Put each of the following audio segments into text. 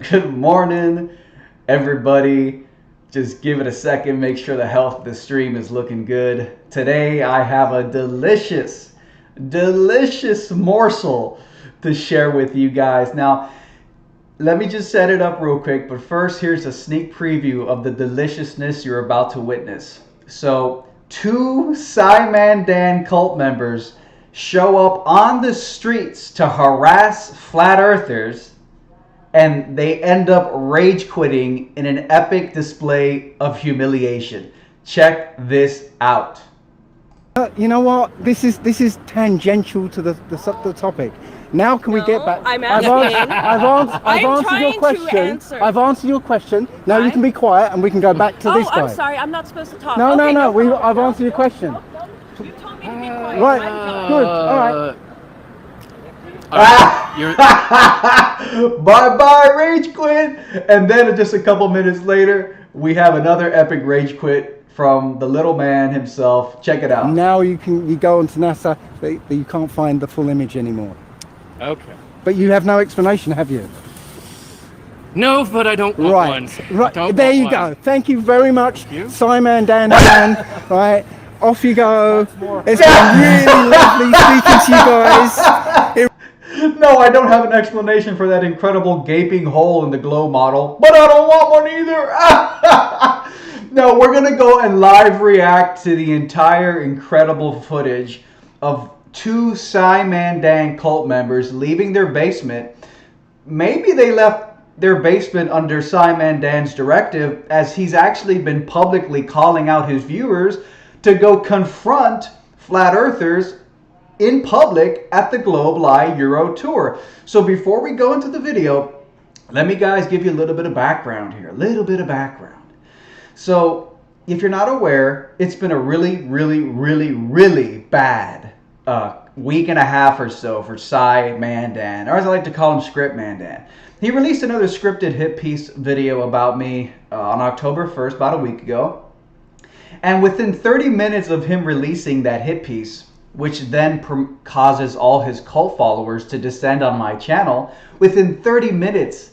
Good morning, everybody. Just give it a second, make sure the health of the stream is looking good. Today I have a delicious morsel to share with you guys. Now, let me just set it up real quick, but first here's a sneak preview of the deliciousness you're about to witness. So, two SciManDan cult members show up on the streets to harass flat earthers, and they end up rage quitting in an epic display of humiliation. Check this out. You know what? This is tangential to the topic. Now can we get back? I'm asking. I've answered your question. I've answered your question. Now you can be quiet and we can go back to this guy. I'm sorry. I'm not supposed to talk. No, okay, no. I've answered your question. You told me to be quiet. Right. Good. All right. Bye rage quit. And then just a couple minutes later, we have another epic rage quit from the little man himself. Check it out. Now you go onto NASA, but you can't find the full image anymore. Okay. But you have no explanation, have you? No, but I don't want one. Right. There you go. Thank you very much, SciManDan. Right. Off you go. It's been really lovely speaking to you guys. No, I don't have an explanation for that incredible gaping hole in the glow model, but I don't want one either. No, we're going to go and live react to the entire incredible footage of two SciManDan cult members leaving their basement. Maybe they left their basement under SciManDan's directive, as he's actually been publicly calling out his viewers to go confront flat earthers in public at the Globe Live Euro Tour. So before we go into the video, let me guys give you a little bit of background here. So if you're not aware, it's been a really bad week and a half or so for SciManDan, or as I like to call him, ScriptManDan. He released another scripted hit piece video about me on October 1st, about a week ago. And within 30 minutes of him releasing that hit piece, which then causes all his cult followers to descend on my channel, within 30 minutes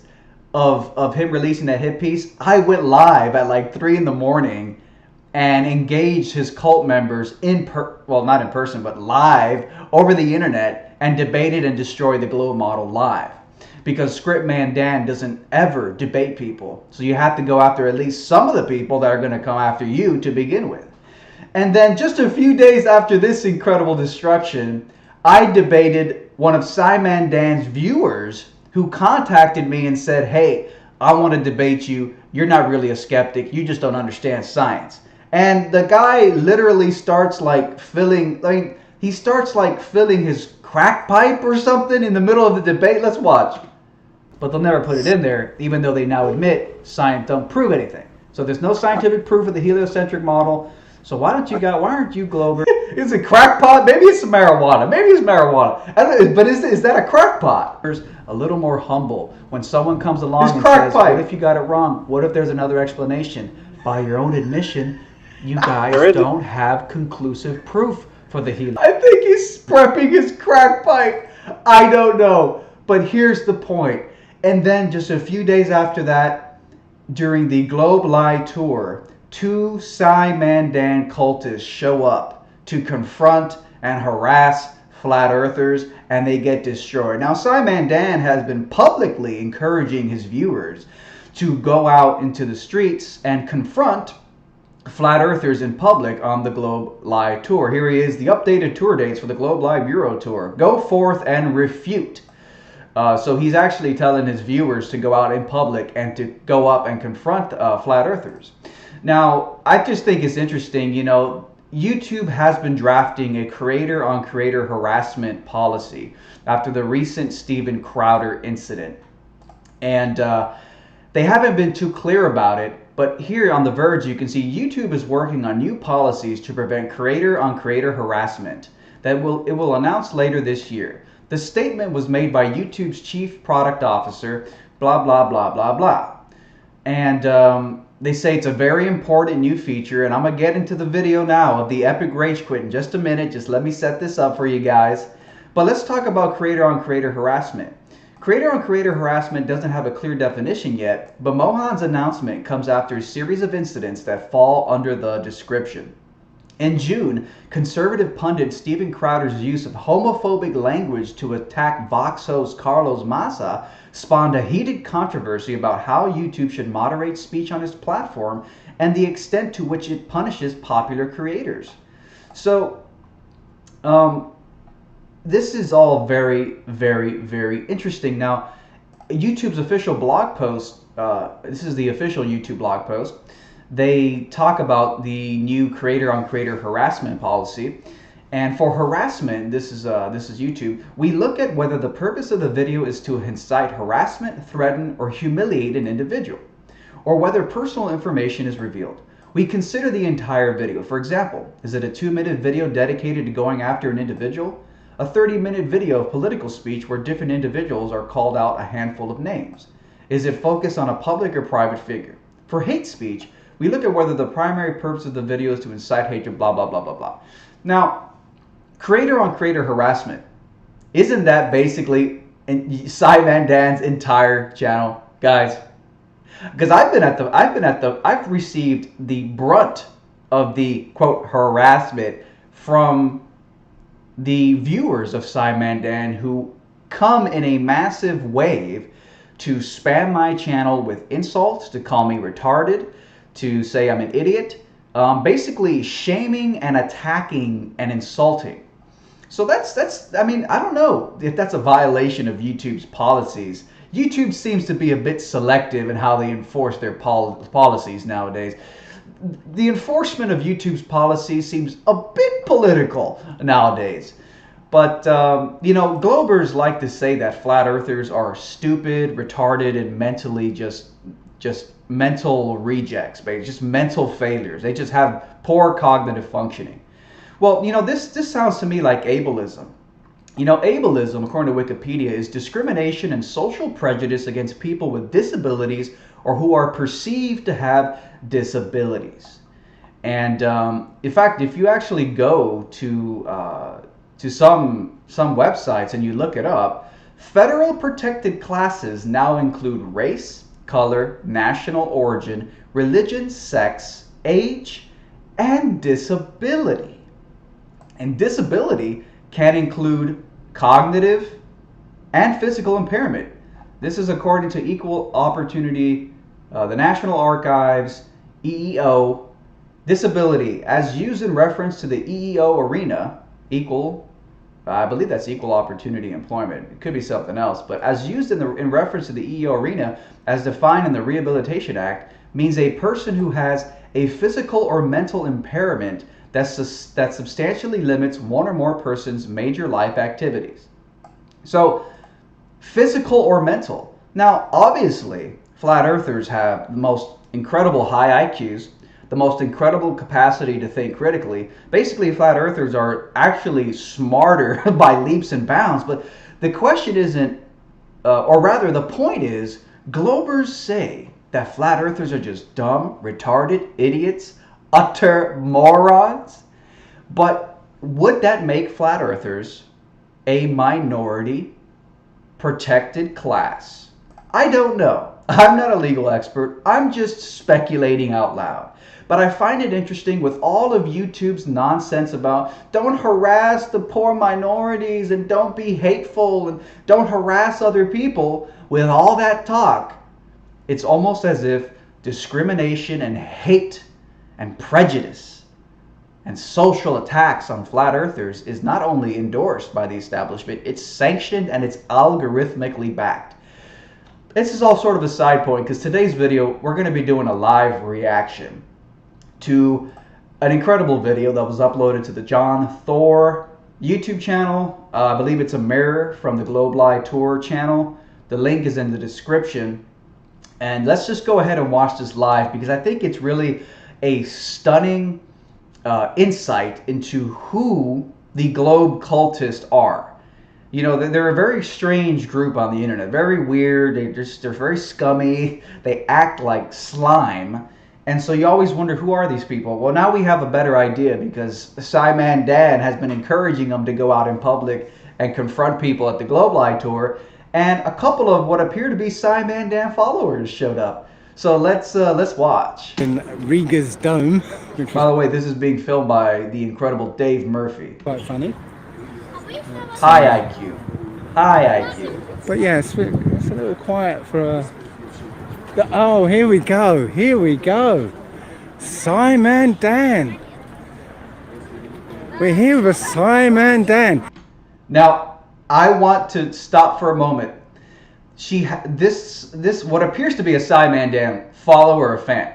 of him releasing that hit piece, I went live at like 3 in the morning and engaged his cult members not in person, but live over the internet, and debated and destroyed the globe model live. Because ScriptManDan doesn't ever debate people. So you have to go after at least some of the people that are going to come after you to begin with. And then just a few days after this incredible destruction, I debated one of SciManDan's viewers who contacted me and said, "Hey, I want to debate you. You're not really a skeptic. You just don't understand science." And the guy literally starts filling his crack pipe or something in the middle of the debate. Let's watch. But they'll never put it in there, even though they now admit science don't prove anything. So there's no scientific proof of the heliocentric model. So why aren't you Glober? Is it crack pot? Maybe it's marijuana. But is that a crack pot? There's a little more humble when someone comes along and says, "What if you got it wrong? What if there's another explanation?" By your own admission, you guys don't have conclusive proof for the helium. I think he's prepping his crack pipe. I don't know. But here's the point. And then just a few days after that, during the Globe Live Tour, two SciManDan cultists show up to confront and harass flat earthers, and they get destroyed. Now, SciManDan has been publicly encouraging his viewers to go out into the streets and confront flat earthers in public on the Globe Live Tour. Here he is, the updated tour dates for the Globe Live Euro Tour. Go forth and refute. So he's actually telling his viewers to go out in public and to go up and confront flat earthers. Now, I just think it's interesting, YouTube has been drafting a creator-on-creator harassment policy after the recent Steven Crowder incident. And they haven't been too clear about it, but here on The Verge you can see YouTube is working on new policies to prevent creator-on-creator harassment that it will announce later this year. The statement was made by YouTube's chief product officer, blah, blah, blah, blah, blah. And they say it's a very important new feature, and I'm going to get into the video now of the epic rage quit in just a minute. Just let me set this up for you guys. But let's talk about creator-on-creator harassment. Creator-on-creator harassment doesn't have a clear definition yet, but Mohan's announcement comes after a series of incidents that fall under the description. In June, conservative pundit Steven Crowder's use of homophobic language to attack Vox host Carlos Massa spawned a heated controversy about how YouTube should moderate speech on its platform and the extent to which it punishes popular creators. So, this is all very, very, very interesting. Now, YouTube's official blog post, this is the official YouTube blog post, they talk about the new creator-on-creator harassment policy. And for harassment, this is YouTube, we look at whether the purpose of the video is to incite harassment, threaten, or humiliate an individual, or whether personal information is revealed. We consider the entire video. For example, is it a 2-minute video dedicated to going after an individual? A 30-minute video of political speech where different individuals are called out a handful of names? Is it focused on a public or private figure? For hate speech, we look at whether the primary purpose of the video is to incite hatred, blah, blah, blah, blah, blah. Now, creator-on-creator harassment, isn't that basically SciManDan's entire channel, guys? Because I've received the brunt of the quote harassment from the viewers of SciManDan who come in a massive wave to spam my channel with insults, to call me retarded, to say I'm an idiot, basically shaming and attacking and insulting. So that's I mean, I don't know if that's a violation of YouTube's policies. YouTube seems to be a bit selective in how they enforce their policies nowadays. The enforcement of YouTube's policies seems a bit political nowadays. But, you know, Globers like to say that flat earthers are stupid, retarded, and mentally just mental rejects, just mental failures. They just have poor cognitive functioning. Well, you know, this sounds to me like ableism. You know, ableism, according to Wikipedia, is discrimination and social prejudice against people with disabilities or who are perceived to have disabilities. And in fact, if you actually go to some websites and you look it up, federal protected classes now include race, color, national origin, religion, sex, age, and disability. And disability can include cognitive and physical impairment. This is according to Equal Opportunity, the National Archives, EEO. Disability, as used in reference to the EEO arena, I believe that's equal opportunity employment. It could be something else, but as used in reference to the EEO arena, as defined in the Rehabilitation Act, means a person who has a physical or mental impairment that substantially limits one or more person's major life activities. So, physical or mental. Now, obviously, flat earthers have the most incredible high IQs, the most incredible capacity to think critically. Basically, flat earthers are actually smarter by leaps and bounds, but the question isn't, or rather the point is, Globers say that flat earthers are just dumb, retarded, idiots, utter morons. But would that make flat earthers a minority protected class? I don't know. I'm not a legal expert. I'm just speculating out loud. But I find it interesting with all of YouTube's nonsense about don't harass the poor minorities and don't be hateful and don't harass other people. With all that talk, it's almost as if discrimination and hate and prejudice and social attacks on flat earthers is not only endorsed by the establishment, it's sanctioned and it's algorithmically backed. This is all sort of a side point because today's video, we're going to be doing a live reaction to an incredible video that was uploaded to the John Thor YouTube channel. I believe it's a mirror from the Globeli Tour channel. The link is in the description. And let's just go ahead and watch this live because I think it's really a stunning insight into who the Globe Cultists are. You know, they're a very strange group on the internet. Very weird. They're very scummy. They act like slime. And so you always wonder, who are these people? Well, now we have a better idea because SciManDan has been encouraging them to go out in public and confront people at the Globeli Tour. and a couple of what appear to be SciManDan followers showed up. So let's watch. In Riga's dome, which By was the way, this is being filmed by the incredible Dave Murphy. quite funny. High IQ. High IQ. But yeah, it's a little quiet for a... Oh, here we go. Here we go. SciManDan. We're here with a SciManDan. Now, I want to stop for a moment. This what appears to be a SciManDan follower or fan.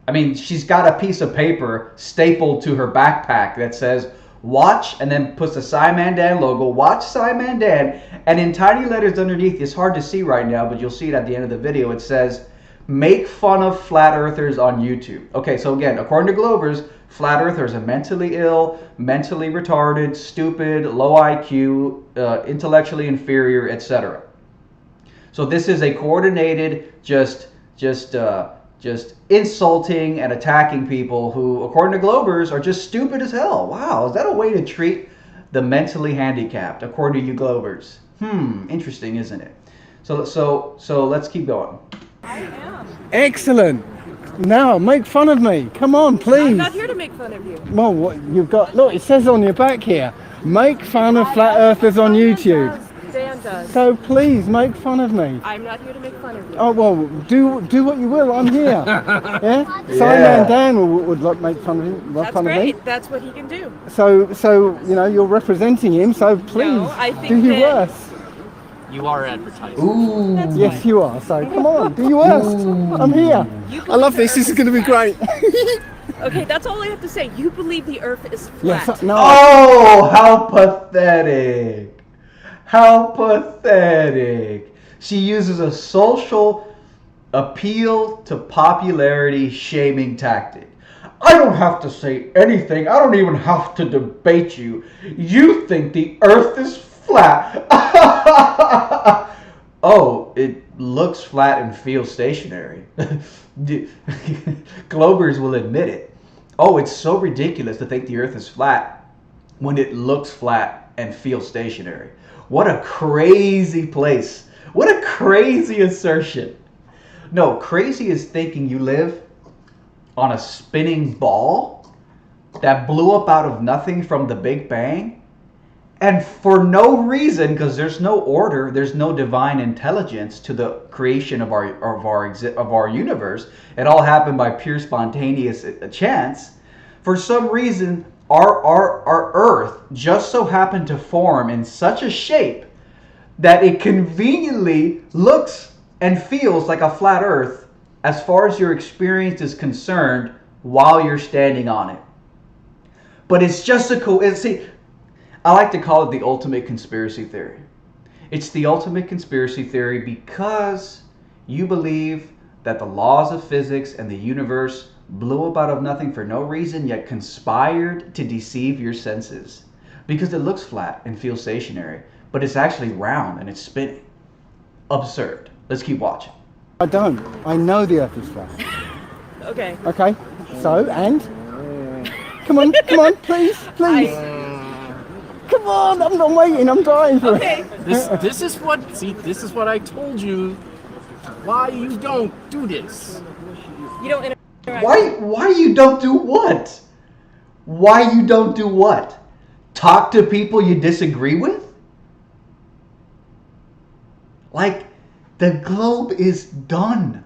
I mean, she's got a piece of paper stapled to her backpack that says watch, and then puts the SciManDan logo, watch SciManDan, and in tiny letters underneath, it's hard to see right now, but you'll see it at the end of the video, it says, make fun of flat earthers on YouTube. Okay, so again, according to Globers, flat earthers are mentally ill, mentally retarded, stupid, low IQ, intellectually inferior, etc. So this is a coordinated, just insulting and attacking people who, according to Globers, are just stupid as hell. Wow, is that a way to treat the mentally handicapped, according to you Globers? Interesting, isn't it? So let's keep going. I am. Excellent. Now, make fun of me. Come on, please. I'm not here to make fun of you. Well, what you've got, look, it says on your back here, make fun of flat earthers on YouTube. Dan does. So please, make fun of me. I'm not here to make fun of you. Oh, well, do what you will, I'm here. Yeah? SciManDan would like make fun of him. That's fun great. Of me. That's what he can do. So, you know, you're representing him, so please, I think do your that- worst. You are advertising. Ooh. Yes, you are. So come on, do your worst. I'm here. I love this. This is going to be great. Okay, that's all I have to say. You believe the Earth is flat. Yes. No. Oh, how pathetic. How pathetic. She uses a social appeal to popularity shaming tactic. I don't have to say anything. I don't even have to debate you. You think the Earth is flat. Oh, it looks flat and feels stationary. Globers will admit it. Oh, it's so ridiculous to think the Earth is flat when it looks flat and feels stationary. What a crazy place. What a crazy assertion. No, crazy is thinking you live on a spinning ball that blew up out of nothing from the Big Bang. And for no reason, because there's no order, there's no divine intelligence to the creation of our universe. It all happened by pure spontaneous chance. For some reason, our Earth just so happened to form in such a shape that it conveniently looks and feels like a flat Earth as far as your experience is concerned while you're standing on it. But it's just see, I like to call it the ultimate conspiracy theory. It's the ultimate conspiracy theory because you believe that the laws of physics and the universe blew up out of nothing for no reason, yet conspired to deceive your senses. Because it looks flat and feels stationary, but it's actually round and it's spinning. Absurd. Let's keep watching. I don't. I know the Earth is flat. Okay. Okay. So, and? Come on, please. Come on, I'm not waiting, I'm dying for Okay. it. This is what I told you. Why you don't do this? You don't interact. Why you don't do what? Why you don't do what? Talk to people you disagree with? Like, the globe is done.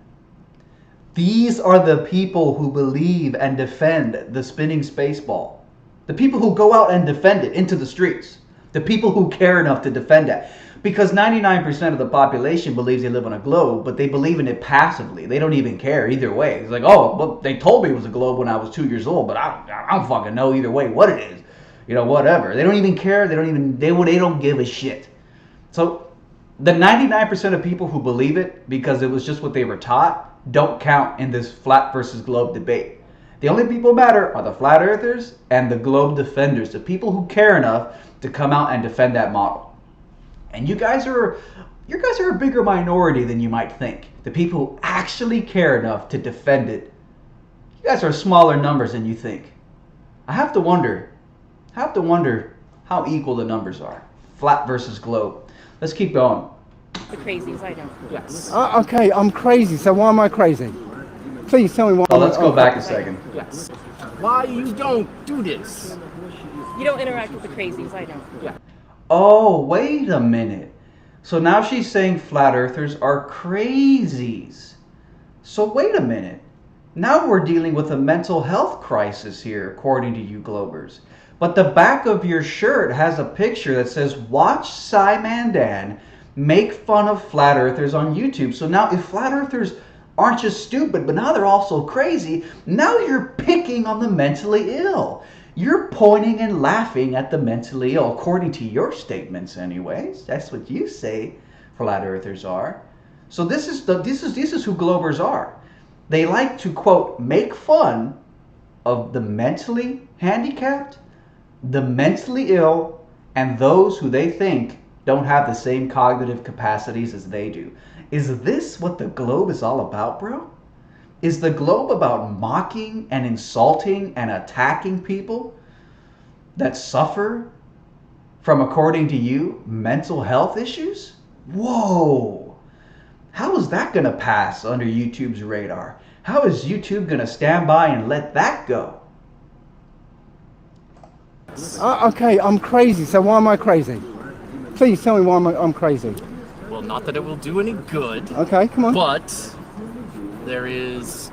These are the people who believe and defend the spinning space ball. The people who go out and defend it into the streets. The people who care enough to defend it. Because 99% of the population believes they live on a globe, but they believe in it passively. They don't even care either way. It's like, oh, well, they told me it was a globe when I was 2 years old, but I don't fucking know either way what it is. You know, whatever. They don't even care. They don't give a shit. So the 99% of people who believe it because it was just what they were taught don't count in this flat versus globe debate. The only people who matter are the flat earthers and the globe defenders, the people who care enough to come out and defend that model. And you guys are a bigger minority than you might think. The people who actually care enough to defend it. You guys are smaller numbers than you think. I have to wonder how equal the numbers are. Flat versus globe. Let's keep going. The crazies, I don't. Yes. Okay, I'm crazy, so why am I crazy? Please tell me why. Oh, let's go back a second. Yes. Why you don't do this? You don't interact with the crazies, I don't. Yeah. Oh, wait a minute. So now she's saying flat earthers are crazies. So wait a minute. Now we're dealing with a mental health crisis here, according to you Globers. But the back of your shirt has a picture that says, watch SciManDan make fun of flat earthers on YouTube. So now if flat earthers aren't just stupid, but now they're also crazy, now you're picking on the mentally ill. You're pointing and laughing at the mentally ill, according to your statements anyways. That's what you say flat earthers are. So this is who Globers are. They like to, quote, make fun of the mentally handicapped, the mentally ill, and those who they think don't have the same cognitive capacities as they do. Is this what the Globe is all about, bro? Is the Globe about mocking and insulting and attacking people that suffer from, according to you, mental health issues? Whoa! How is that going to pass under YouTube's radar? How is YouTube going to stand by and let that go? Okay, I'm crazy, so why am I crazy? Please tell me why I'm crazy. Well, not that it will do any good. Okay, come on. But there is,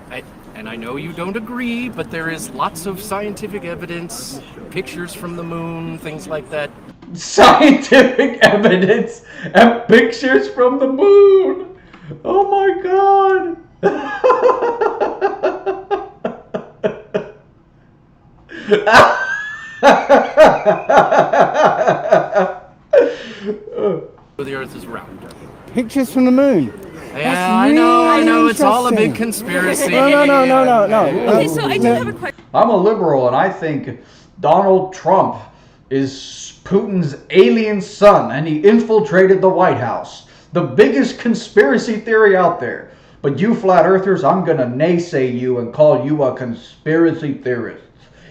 and I know you don't agree, but there is lots of scientific evidence, pictures from the moon, things like that. Scientific evidence and pictures from the moon. Oh my God. The Earth is round. Pictures from the moon. Yeah, I know. It's all a big conspiracy. No. Okay, so I do have a question. I'm a liberal and I think Donald Trump is Putin's alien son and he infiltrated the White House. The biggest conspiracy theory out there. But you flat earthers, I'm gonna naysay you and call you a conspiracy theorist.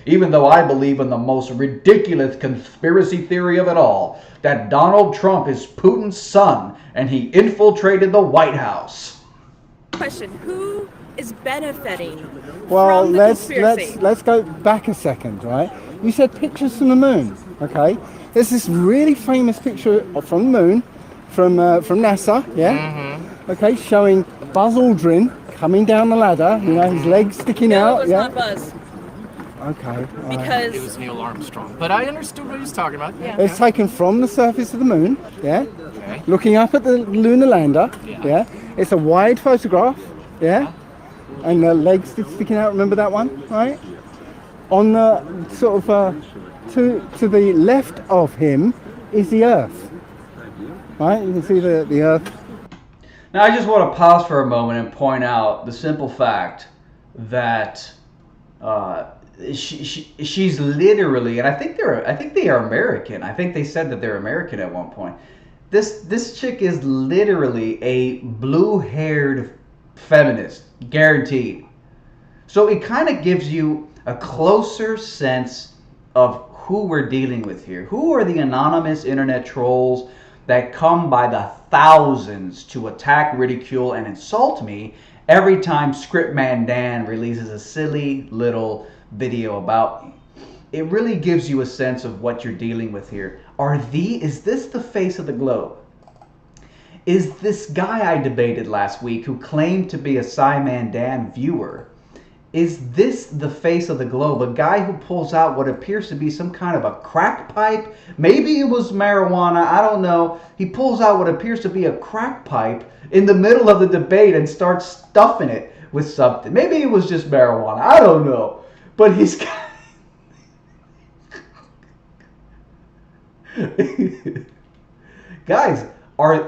Even though I believe in the most ridiculous conspiracy theory of it all, that Donald Trump is Putin's son and he infiltrated the White House. Question: who is benefiting Well, from the conspiracy? let's go back a second, right? You said pictures from the moon, okay? There's this really famous picture from the moon, from NASA, yeah? Mm-hmm. Okay, showing Buzz Aldrin coming down the ladder, you know, his legs sticking No, out, it was yeah? not Buzz. Okay. all right. Because It was Neil Armstrong. But I understood what he was talking about. Yeah. It's taken from the surface of the moon, yeah? Okay. Looking up at the lunar lander, Yeah. yeah? It's a wide photograph, yeah? And the legs sticking out, remember that one, right? On the sort of, to the left of him is the Earth, right? You can see the Earth. Now I just want to pause for a moment and point out the simple fact that she's literally, and I think they are American. I think they said that they're American at one point. This chick is literally a blue-haired feminist, guaranteed. So it kind of gives you a closer sense of who we're dealing with here. Who are the anonymous internet trolls that come by the thousands to attack, ridicule, and insult me every time SciManDan releases a silly little video about me? It really gives you a sense of what you're dealing with here. Is this the face of the globe? Is this guy I debated last week who claimed to be a SciManDan viewer, is this the face of the globe? A guy who pulls out what appears to be some kind of a crack pipe? Maybe it was marijuana, I don't know. He pulls out what appears to be a crack pipe in the middle of the debate and starts stuffing it with something. Maybe it was just marijuana, I don't know. But he's got... Guys,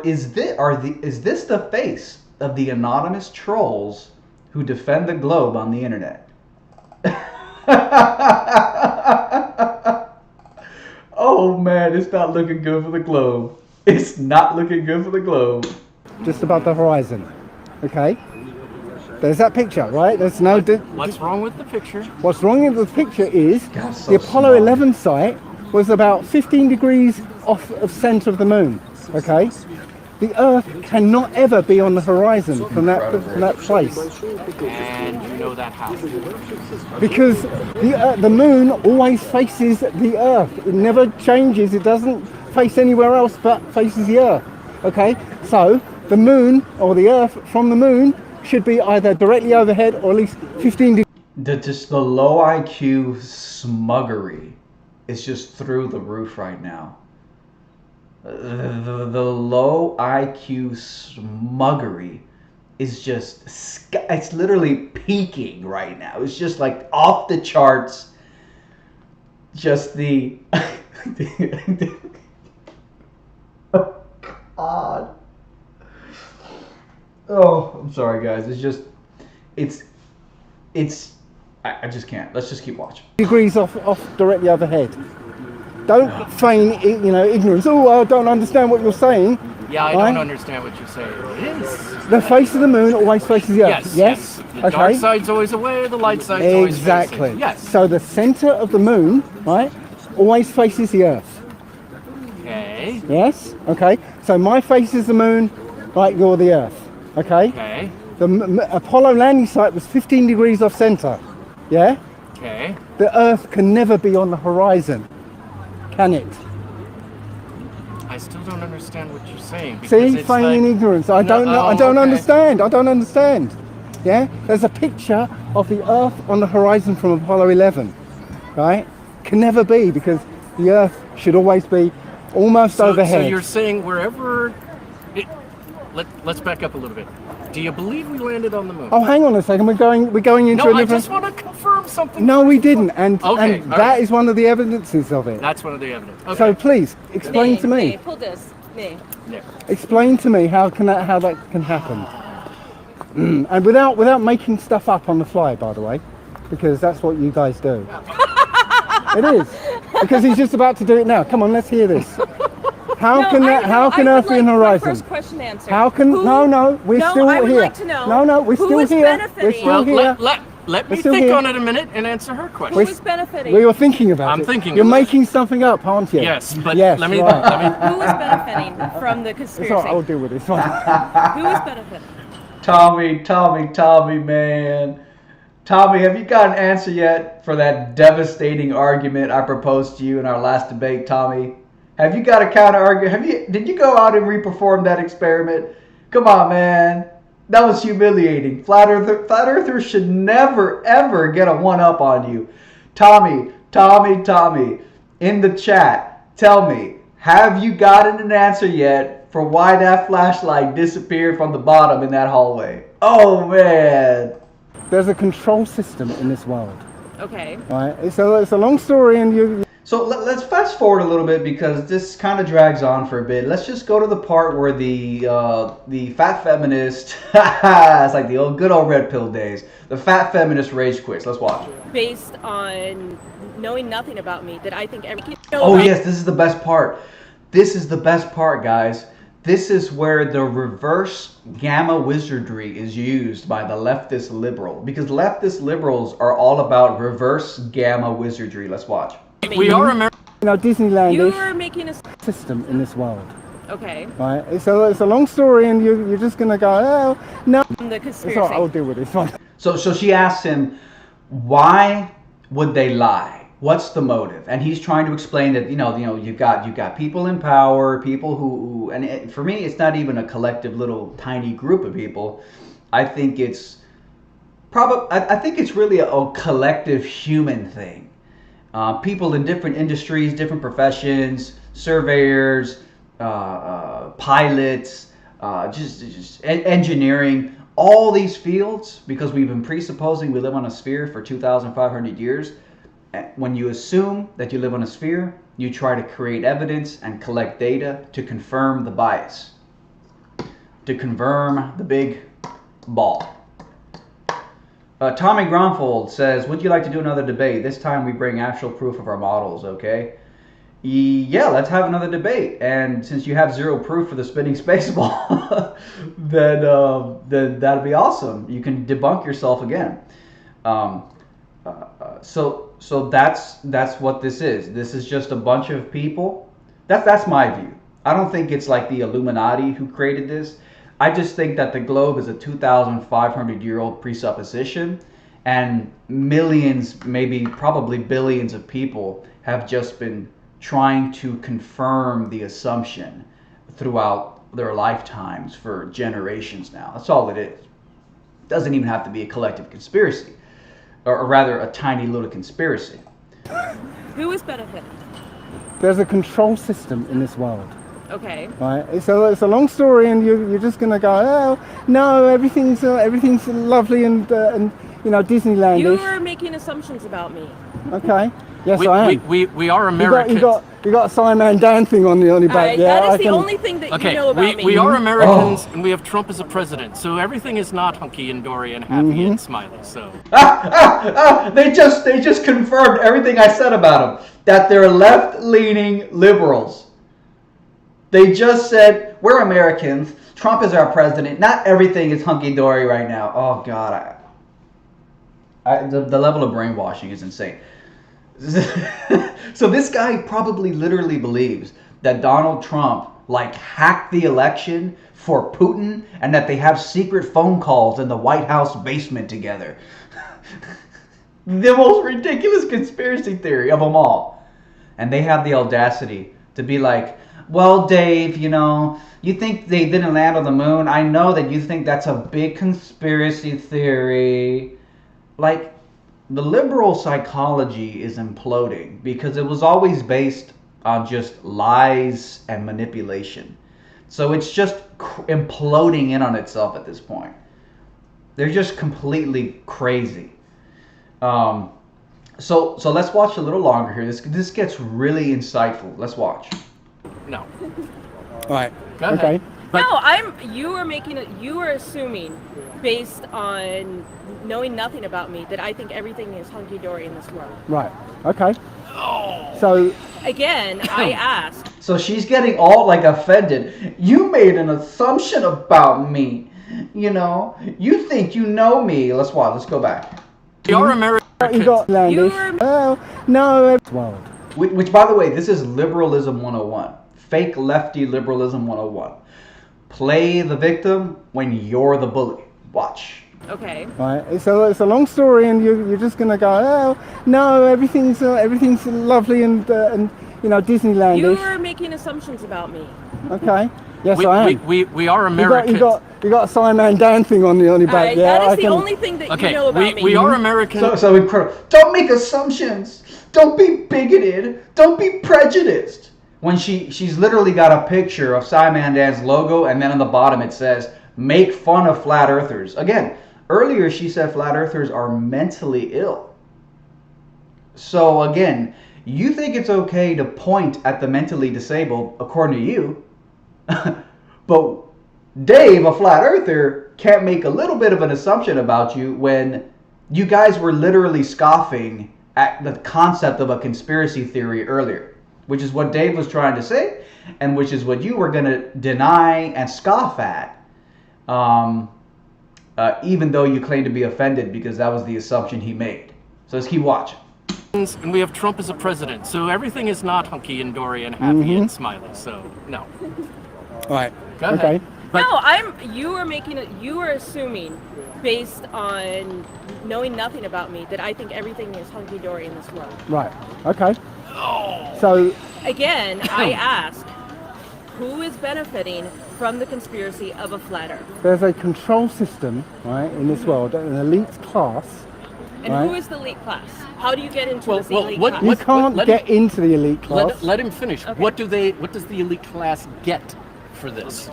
is this the face of the anonymous trolls who defend the globe on the internet? Oh man, it's not looking good for the globe. It's not looking good for the globe. Just above the horizon, okay? There's that picture, right? There's no... What's wrong with the picture? What's wrong with the picture is God, so the Apollo smart. 11 site was about 15 degrees off of center of the moon, okay? the Earth cannot ever be on the horizon from that place. And you know that how? Because the moon always faces the Earth. It never changes. It doesn't face anywhere else but faces the Earth. Okay? So the moon or the Earth from the moon should be either directly overhead or at least 15 degrees. Just the low IQ smuggery is just through the roof right now. The low IQ smuggery is just, it's literally peaking right now. It's just like off the charts. Just the, oh God. Oh, I'm sorry guys. It's just, I just can't. Let's just keep watching. Degrees off directly overhead. Don't feign, ignorance. Oh, I don't understand what you're saying. Yeah, I don't understand what you're saying. It is. The face of the moon always faces the Earth. Yes. The dark side's always away, the light side's always facing. Exactly. Yes. So the center of the moon, right, always faces the Earth. Okay. Yes. Okay. So my face is the moon, right? You're the Earth. Okay. Okay. The Apollo landing site was 15 degrees off center. Yeah. Okay. The Earth can never be on the horizon, can it? I still don't understand what you're saying. See, feigning ignorance. I don't know. I don't understand. I don't understand. Yeah. There's a picture of the Earth on the horizon from Apollo 11. Right. Can never be because the Earth should always be almost overhead. So you're saying wherever. Let's back up a little bit. Do you believe we landed on the moon? Oh, hang on a second. We're going into a different. No, I just want to confirm something. No, we didn't, and Okay, and that is one of the evidences of it. That's one of the evidence. Okay. So please explain to me. Pull this. Me. Yeah. Explain to me how that can happen, and without making stuff up on the fly, by the way, because that's what you guys do. It is because he's just about to do it now. Come on, let's hear this. How can Earth be on the horizon? First question answered. How can we're still I would here. like to know No, we're still is here. benefiting? We're still here. Let me still think here. on it a minute and answer her question. Who is benefiting? We were thinking about it. I'm thinking You're about it. making something up, aren't you? Yes, but yes, let me. right. Who is benefiting from the conspiracy? It's all right, I'll deal with this one. Who is benefiting? Tommy, man. Tommy, have you got an answer yet for that devastating argument I proposed to you in our last debate, Tommy? Have you got a counter argument? Did you go out and reperform that experiment? Come on, man. That was humiliating. Flat earthers should never, ever get a one-up on you. Tommy, in the chat, tell me, have you gotten an answer yet for why that flashlight disappeared from the bottom in that hallway? Oh, man. There's a control system in this world. Okay. Right? It's a long story, and you. So let's fast forward a little bit because this kind of drags on for a bit. Let's just go to the part where the fat feminist, it's like the good old red pill days. The fat feminist rage quits. Let's watch. Based on knowing nothing about me, that I think everything. Oh yes, this is the best part. This is the best part, guys. This is where the reverse gamma wizardry is used by the leftist liberal, because leftist liberals are all about reverse gamma wizardry. Let's watch. We are American. Disneyland You are making a system in this world. Okay. Right? It's a long story, and you're just gonna go, oh no. The It's conspiracy. all right, I'll deal with this one. So she asks him, why would they lie? What's the motive? And he's trying to explain that you've got people in power, people who and for me it's not even a collective little tiny group of people. I think it's really a collective human thing. People in different industries, different professions, surveyors, pilots, just engineering, all these fields, because we've been presupposing we live on a sphere for 2,500 years. When you assume that you live on a sphere, you try to create evidence and collect data to confirm the bias, to confirm the big ball. Tommy Gromfold says, would you like to do another debate? This time we bring actual proof of our models, okay? Yeah, let's have another debate. And since you have zero proof for the spinning space ball, then that'll be awesome. You can debunk yourself again. So that's what this is. This is just a bunch of people. That's my view. I don't think it's like the Illuminati who created this. I just think that the globe is a 2,500-year-old presupposition, and millions, maybe probably billions of people have just been trying to confirm the assumption throughout their lifetimes for generations now. That's all it is. It doesn't even have to be a collective conspiracy, or rather a tiny little conspiracy. Who is benefiting? There's a control system in this world. Okay. Right, it's a long story, and you're just gonna go, oh no, everything's lovely and Disneylandish. You are making assumptions about me. Okay, yes I am. We are Americans. You got a SciManDan thing on your back. Alright, Yeah, that is the only thing that you know about me. We are Americans, and we have Trump as a president, so everything is not hunky and dory and happy and smiley. So They just confirmed everything I said about them, that they're left-leaning liberals. They just said, we're Americans, Trump is our president, not everything is hunky-dory right now. Oh God, the level of brainwashing is insane. So this guy probably literally believes that Donald Trump hacked the election for Putin, and that they have secret phone calls in the White House basement together. The most ridiculous conspiracy theory of them all. And they have the audacity to be like, well, Dave, you think they didn't land on the moon? I know that you think that's a big conspiracy theory. The liberal psychology is imploding because it was always based on just lies and manipulation. So it's just imploding in on itself at this point. They're just completely crazy. So let's watch a little longer here. This gets really insightful. Let's watch. no. All right. Go ahead. Okay. You are assuming, based on knowing nothing about me, that I think everything is hunky-dory in this world. Right. Okay. So Again, I ask. So she's getting all offended. You made an assumption about me. You think you know me. Let's watch. Let's go back. We are Americans. you got landish. Oh no, world. Which, by the way, this is liberalism 101. Fake lefty liberalism 101. Play the victim when you're the bully. Watch. Okay. Right, it's a long story, and you're just gonna go, oh no, everything's lovely and Disneylandish. You are making assumptions about me. Okay. Yes, I am. We are Americans. You got a SciManDan thing on your back. Alright, Yeah, that is the only thing that you know about me. We are Americans. So incredible. Don't make assumptions. Don't be bigoted. Don't be prejudiced. When she's literally got a picture of SciManDan's logo, and then on the bottom it says, make fun of flat earthers. Again, earlier she said flat earthers are mentally ill. So again, you think it's okay to point at the mentally disabled, according to you, but Dave, a flat earther, can't make a little bit of an assumption about you when you guys were literally scoffing at the concept of a conspiracy theory earlier, which is what Dave was trying to say, and which is what you were going to deny and scoff at, even though you claim to be offended because that was the assumption he made. So let's keep watching. And we have Trump as a president, so everything is not hunky and dory and happy and smiley. So no. All right. Go ahead. Okay. You are assuming, based on knowing nothing about me, that I think everything is hunky-dory in this world. Right. Okay. So Again, I ask, who is benefiting from the conspiracy of a flat earth? there's a control system, right, in this world, an elite class. And Right. who is the elite class? How do you get into Well, this well, elite what- class? You what- can't let get into the elite class. Let him finish. Okay. What does the elite class get for this?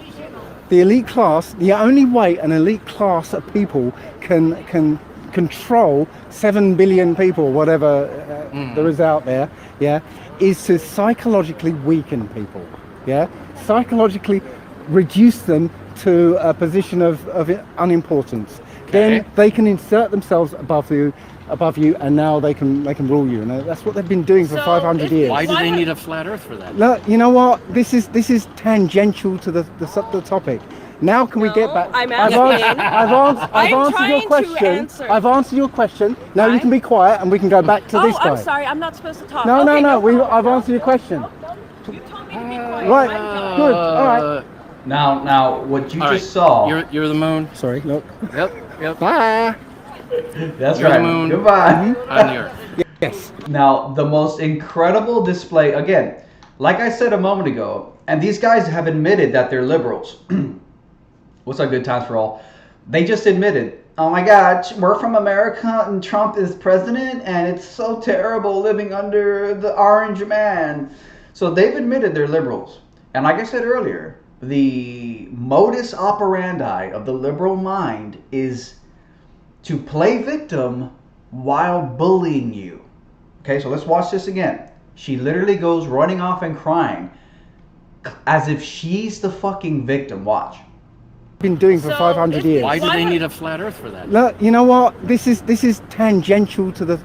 The elite class, the only way an elite class of people can control 7 billion people, whatever there is out there, yeah, is to psychologically weaken people, yeah, psychologically reduce them to a position of unimportance. Then they can insert themselves above you, and now they can rule you. And that's what they've been doing for So 500 if- years. Why do they need a flat Earth for that? Look, you know what? This is tangential to the topic. Now can we No, get back? I'm I've asking. I've answered trying your to question. answer. I've answered your question. Now you Right. can be quiet and we can go back to Oh, this guy. I'm sorry. I'm not supposed to talk. No, Okay, no. problem. I've answered your question. You told me to be quiet. Right. I'm Good. All right. Now, what you all just saw. You're the moon. Sorry. Look. Yep. Bye. That's You're right. the moon. Goodbye. I'm the earth. Yes. Now, the most incredible display, again, like I said a moment ago, and these guys have admitted that they're liberals. What's up, Good Times for All? They just admitted, oh my God, we're from America and Trump is president and it's so terrible living under the orange man. So they've admitted they're liberals. And like I said earlier, the modus operandi of the liberal mind is to play victim while bullying you. Okay, so let's watch this again. She literally goes running off and crying as if she's the fucking victim. Watch. Been doing for So 500 years. Why do they need a flat earth for that? Look, you know what? This is tangential to the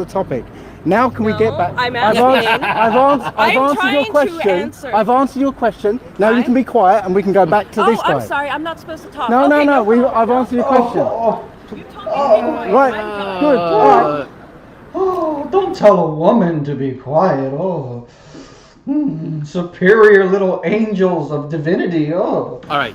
topic. Now can we get back? I'm I've asking. answered your trying to question. answer. I've answered your question. Now you Right. can be quiet and we can go back to Oh, this guy. I'm sorry. I'm not supposed to talk. No, Okay, no. problem. I've answered your question. You told me to be quiet. Right. I'm Good. talking. All right. Oh, don't tell a woman to be quiet. Oh, superior little angels of divinity. Oh, All right.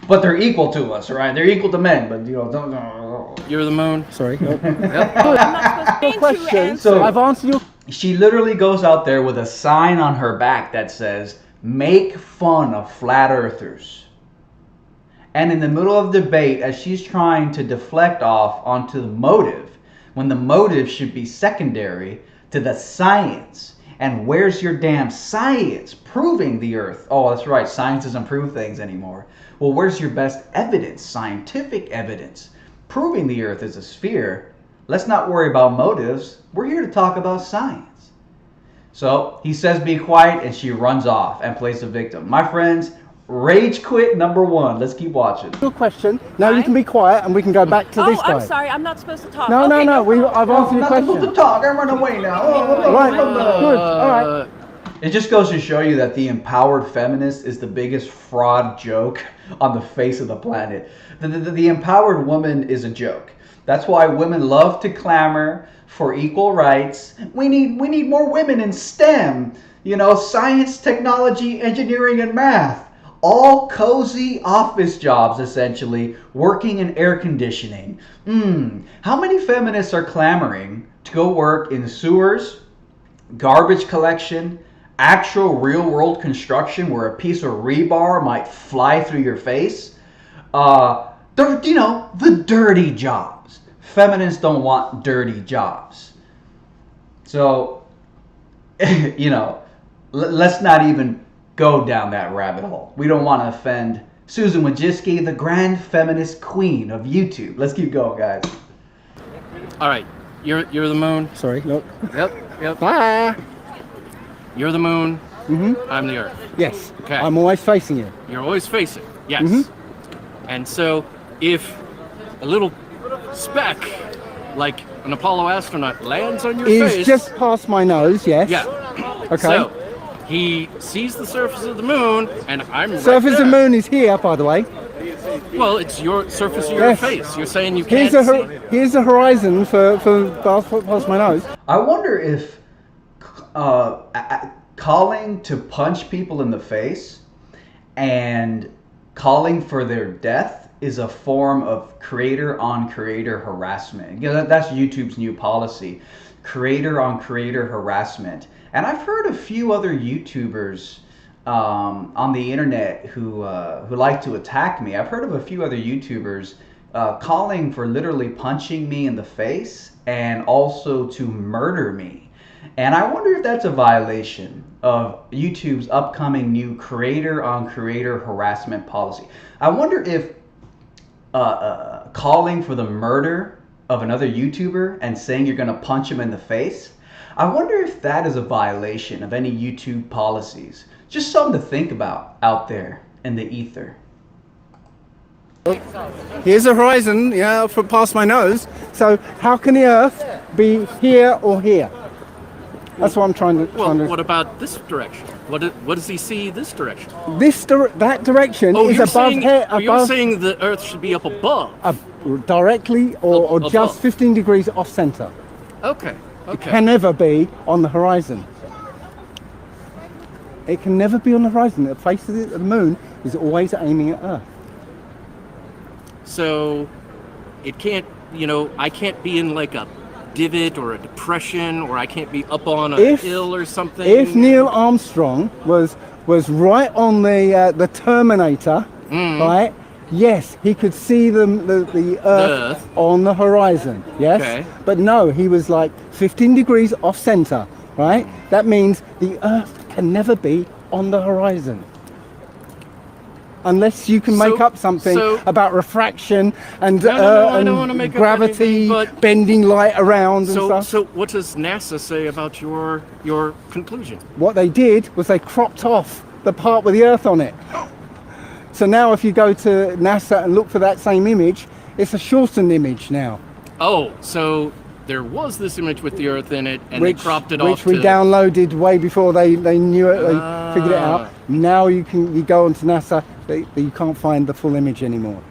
but they're equal to us, right? They're equal to men, but you know, don't. You're the moon. Sorry. Yep. I'm not supposed to Question. answer. So- I've answered your. She literally goes out there with a sign on her back that says, "Make fun of flat earthers." And in the middle of debate, as she's trying to deflect off onto the motive, when the motive should be secondary to the science. And where's your damn science proving the earth? Oh, that's right, science doesn't prove things anymore. Well, where's your best evidence, scientific evidence, proving the earth is a sphere? Let's not worry about motives. We're here to talk about science. So he says be quiet, and she runs off and plays the victim. My friends, rage quit number one. Let's keep watching. Your question. Now you can be quiet and we can go back to this Oh, guy. I'm sorry. I'm not supposed to talk. No, Okay, no. problem. I've answered your Not supposed question. to talk. I run away now. Right. Good. All right. It just goes to show you that the empowered feminist is the biggest fraud joke on the face of the planet. The empowered woman is a joke. That's why women love to clamor for equal rights. We need more women in STEM. You know, science, technology, engineering, and math. All cozy office jobs, essentially, working in air conditioning. How many feminists are clamoring to go work in sewers, garbage collection, actual real-world construction where a piece of rebar might fly through your face? The dirty jobs. Feminists don't want dirty jobs. So, let's not even go down that rabbit hole. We don't want to offend Susan Wojcicki, the grand feminist queen of YouTube. Let's keep going, guys. All right. You're the moon. Sorry. Look. Yep. Bye. You're the moon. Mm-hmm. I'm the earth. Yes. Okay. I'm always facing you. You're always facing. Yes. Mm-hmm. And so if a little speck, like an Apollo astronaut, lands on your It's face. just past my nose. Yes. Yeah. Okay. So he sees the surface of the moon, and I'm right Surface of the there. moon is here, by the way. Well, it's your surface of your Yes. face. You're saying you can't Here's the horizon for past my nose. I wonder if calling to punch people in the face and calling for their death is a form of creator-on-creator harassment. You know, that's YouTube's new policy, creator-on-creator harassment. And I've heard a few other YouTubers on the internet who like to attack me. I've heard of a few other YouTubers calling for literally punching me in the face and also to murder me. And I wonder if that's a violation of YouTube's upcoming new creator-on-creator harassment policy. I wonder if calling for the murder of another YouTuber and saying you're going to punch him in the face, I wonder if that is a violation of any YouTube policies. Just something to think about out there in the ether. Here's the horizon, for past my nose. So how can the Earth be here or here? That's what I'm trying to. Well, what about this direction? What does he see this direction? That direction Oh, is you're above saying, here, you're saying the Earth should be up above. directly or Above. just 15 degrees off center. Okay. It can never be on the horizon. It can never be on the horizon. The face of the moon is always aiming at Earth. So it can't, I can't be in like a divot or a depression, or I can't be up on a hill or something. If Neil Armstrong was right on the Terminator, right? Yes, he could see the Earth on the horizon. Yes, Okay. But no, he was like 15 degrees off center. Right? That means the Earth can never be on the horizon. Unless you can make up something about refraction and, I don't want to make gravity, up anything, but bending light around and stuff. So what does NASA say about your conclusion? What they did was they cropped off the part with the Earth on it. So now if you go to NASA and look for that same image, it's a shortened image now. Oh, so there was this image with the Earth in it, and they cropped it off. Which we downloaded way before they knew it, they figured it out. Now you go onto NASA, you can't find the full image anymore.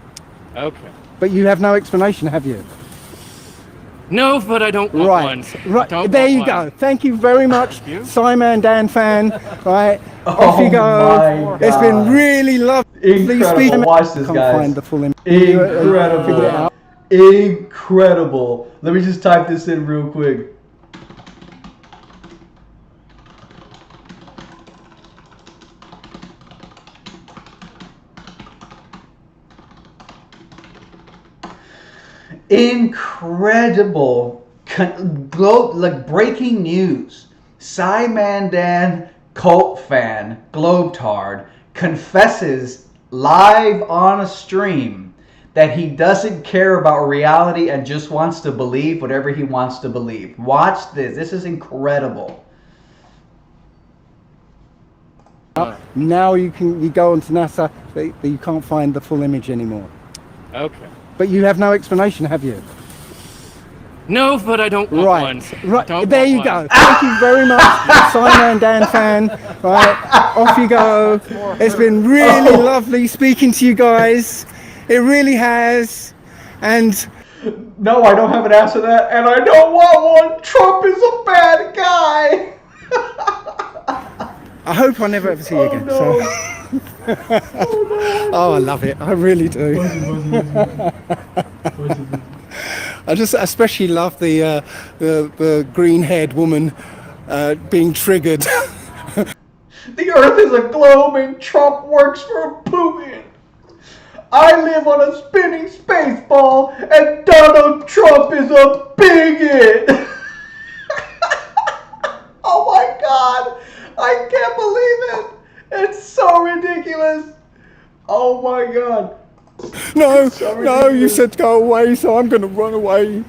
Okay. But you have no explanation, have you? No, but I don't want one. Right, there you go. Thank you very much, SciManDan fan. Right, off you go. It's been really lovely. Incredible. Watch this, Can't guys. find the full image. Incredible. Figured it out. Incredible. Let me just type this in real quick. Incredible. Like breaking news. SciManDan cult fan, Globetard, confesses live on a stream that he doesn't care about reality and just wants to believe whatever he wants to believe. Watch this. This is incredible. Now you go onto NASA, you can't find the full image anymore. Okay. But you have no explanation, have you? No, but I don't want one. Right, there you go. Thank you very much, SciManDan fan. Right, off you go. It's been really lovely speaking to you guys. It really has. And no, I don't have an answer to that, and I don't want one. Trump is a bad guy. I hope I never ever see you again. No. Oh, I love it. I really do. I just especially love the green-haired woman being triggered. The Earth is a globe, and Trump works for Putin. I live on a spinning space ball, and Donald Trump is a bigot. Oh my God. I can't believe it. It's so ridiculous. Oh my God. No, no, you said go away, so I'm going to run away.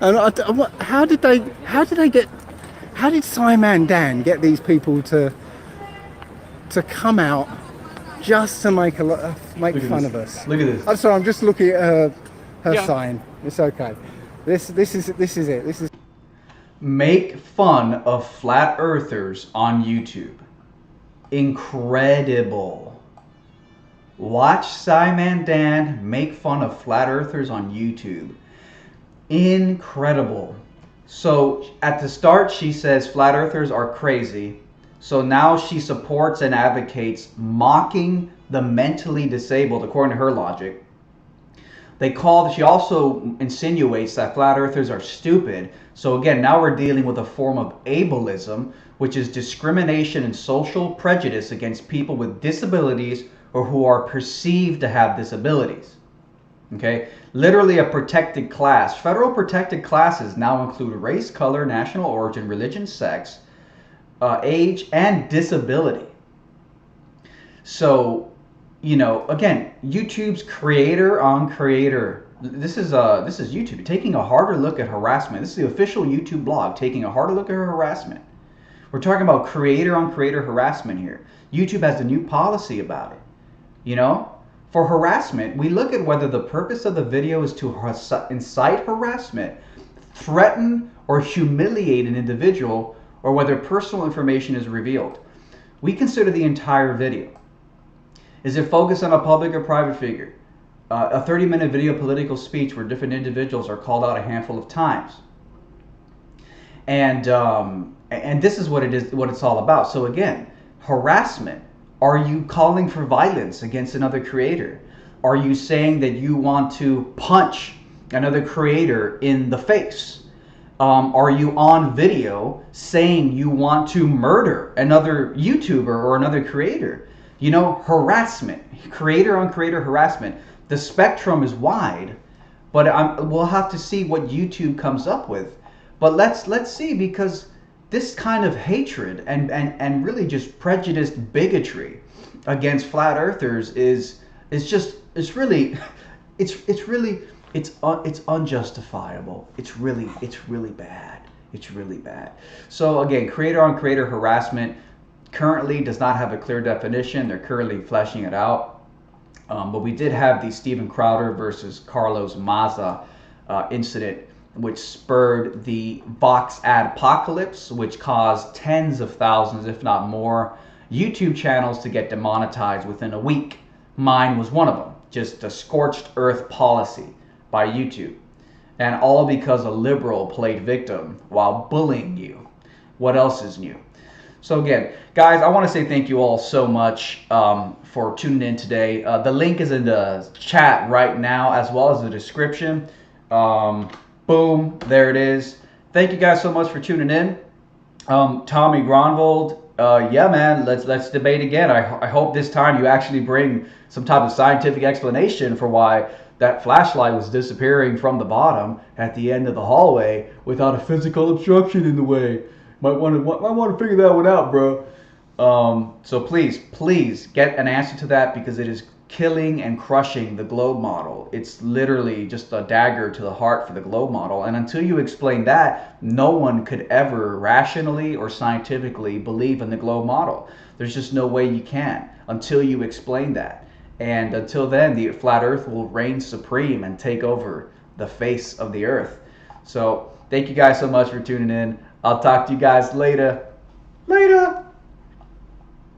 And how did SciManDan get these people to come out just to make fun of us? Look at this. I'm sorry, I'm just looking at her sign. It's okay. This is it. This is. Make fun of flat earthers on YouTube. Incredible. Watch SciManDan make fun of flat earthers on YouTube. Incredible. So at the start she says flat earthers are crazy. So now she supports and advocates mocking the mentally disabled, according to her logic. She also insinuates that flat earthers are stupid. So again, now we're dealing with a form of ableism, which is discrimination and social prejudice against people with disabilities or who are perceived to have disabilities. Okay? Literally a protected class. Federal protected classes now include race, color, national origin, religion, sex, age, and disability. So, again, YouTube's creator on creator. This is YouTube taking a harder look at harassment. This is the official YouTube blog taking a harder look at harassment. We're talking about creator on creator harassment here. YouTube has a new policy about it. For harassment, we look at whether the purpose of the video is to incite harassment, threaten or humiliate an individual, or whether personal information is revealed. We consider the entire video. Is it focused on a public or private figure? A 30-minute video political speech where different individuals are called out a handful of times. And this is what it is, what it's all about. So again, harassment. Are you calling for violence against another creator? Are you saying that you want to punch another creator in the face? Are you on video saying you want to murder another YouTuber or another creator? You know, harassment, creator on creator harassment. The spectrum is wide, but we'll have to see what YouTube comes up with. But let's see, because this kind of hatred and really just prejudiced bigotry against flat earthers is really it's unjustifiable. It's really bad. It's really bad. So again, creator on creator harassment currently does not have a clear definition. They're currently fleshing it out. But we did have the Steven Crowder versus Carlos Maza incident, which spurred the box ad apocalypse, which caused tens of thousands, if not more, YouTube channels to get demonetized within a week. Mine was one of them. Just a scorched earth policy by YouTube. And all because a liberal played victim while bullying you. What else is new? So again, guys, I want to say thank you all so much for tuning in today. The link is in the chat right now, as well as the description. Boom, there it is. Thank you guys so much for tuning in. Tommy Gronvold, yeah, man, let's debate again. I hope this time you actually bring some type of scientific explanation for why that flashlight was disappearing from the bottom at the end of the hallway without a physical obstruction in the way. Might want to figure that one out, bro. So please get an answer to that, because it is killing and crushing the globe model. It's literally just a dagger to the heart for the globe model. And until you explain that, no one could ever rationally or scientifically believe in the globe model. There's just no way you can until you explain that. And until then, the flat earth will reign supreme and take over the face of the earth. So thank you guys so much for tuning in. I'll talk to you guys later. Later.